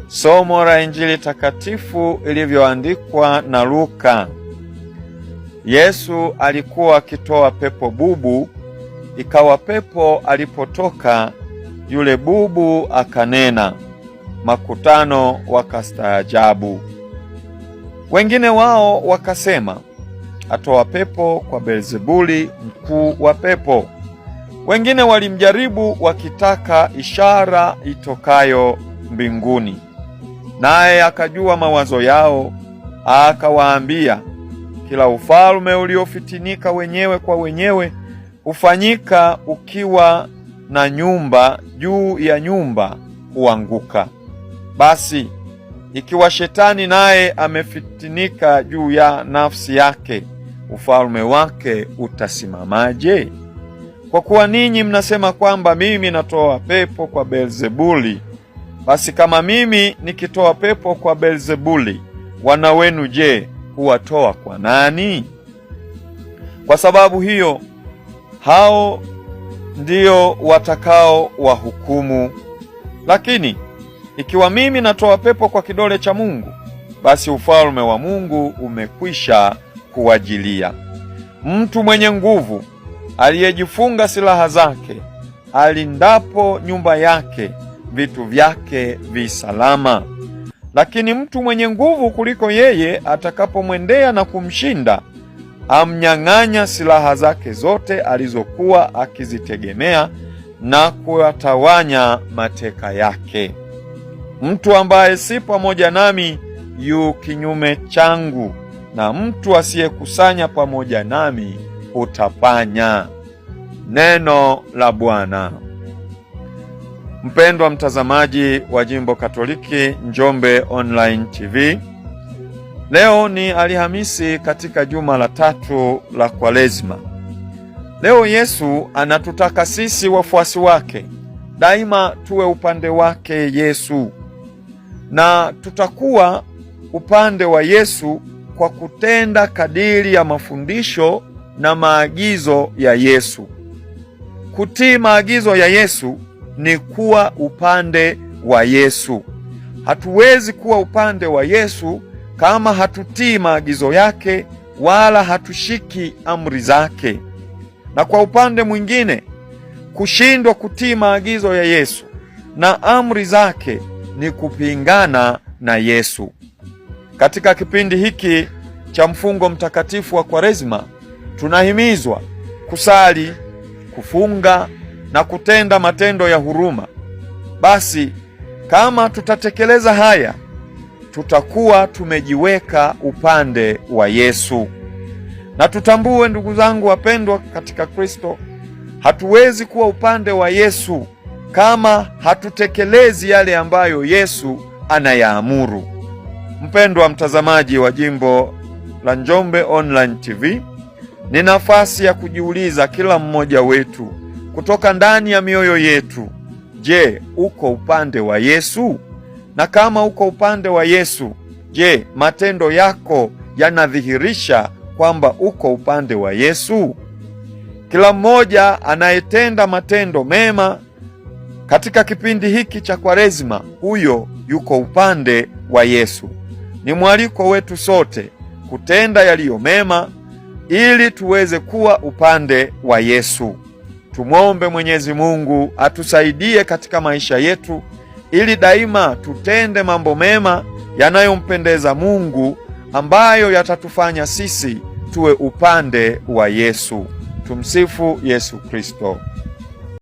Somo la Injili takatifu ilivyoandikwa na Luka. Yesu alikuwa akitoa pepo bubu, ikawa pepo alipotoka yule bubu akanena. Makutano wakastaajabu. Wengine wao wakasema, atoa pepo kwa Beelzebuli, mkuu wa pepo. Wengine walimjaribu wakitaka ishara itokayo mbinguni. Naye akajua mawazo yao, akawaambia, kila ufalme uliofitinika wenyewe kwa wenyewe hufanyika ukiwa na nyumba juu ya nyumba huanguka. Basi ikiwa Shetani naye amefitinika juu ya nafsi yake, ufalme wake utasimamaje? Kwa kuwa ninyi mnasema kwamba mimi natoa pepo kwa Beelzebuli, basi kama mimi nikitoa pepo kwa Beelzebuli, wana wenu je, huwatoa kwa nani? Kwa sababu hiyo hao ndio watakao wahukumu. Lakini ikiwa mimi natoa pepo kwa kidole cha Mungu, basi ufalme wa Mungu umekwisha kuwajilia. Mtu mwenye nguvu aliyejifunga silaha zake, alindapo nyumba yake, vitu vyake visalama. Lakini mtu mwenye nguvu kuliko yeye atakapomwendea na kumshinda, amnyang'anya silaha zake zote alizokuwa akizitegemea na kuyatawanya mateka yake. Mtu ambaye si pamoja nami yu kinyume changu, na mtu asiyekusanya pamoja nami hutapanya. Neno la Bwana. Mpendwa mtazamaji wa Jimbo Katoliki Njombe Online TV, leo ni Alhamisi katika juma la 3 la Kwaresima. Leo Yesu anatutaka sisi wafuasi wake daima tuwe upande wake Yesu, na tutakuwa upande wa Yesu kwa kutenda kadiri ya mafundisho na maagizo ya Yesu. Kutii maagizo ya Yesu ni kuwa upande wa Yesu. Hatuwezi kuwa upande wa Yesu kama hatutii maagizo yake wala hatushiki amri zake. Na kwa upande mwingine, kushindwa kutii maagizo ya Yesu na amri zake ni kupingana na Yesu. Katika kipindi hiki cha mfungo mtakatifu wa Kwaresima, tunahimizwa kusali, kufunga na kutenda matendo ya huruma. Basi kama tutatekeleza haya, tutakuwa tumejiweka upande wa Yesu. Na tutambue, ndugu zangu wapendwa katika Kristo, hatuwezi kuwa upande wa Yesu kama hatutekelezi yale ambayo Yesu anayaamuru. Mpendwa mtazamaji wa Jimbo la Njombe Online TV, ni nafasi ya kujiuliza kila mmoja wetu kutoka ndani ya mioyo yetu, je, uko upande wa Yesu? Na kama uko upande wa Yesu, je, matendo yako yanadhihirisha kwamba uko upande wa Yesu? Kila mmoja anayetenda matendo mema katika kipindi hiki cha Kwaresima, huyo yuko upande wa Yesu. Ni mwaliko wetu sote kutenda yaliyo mema ili tuweze kuwa upande wa Yesu. Tumwombe Mwenyezi Mungu atusaidie katika maisha yetu ili daima tutende mambo mema yanayompendeza Mungu, ambayo yatatufanya sisi tuwe upande wa Yesu. Tumsifu Yesu Kristo.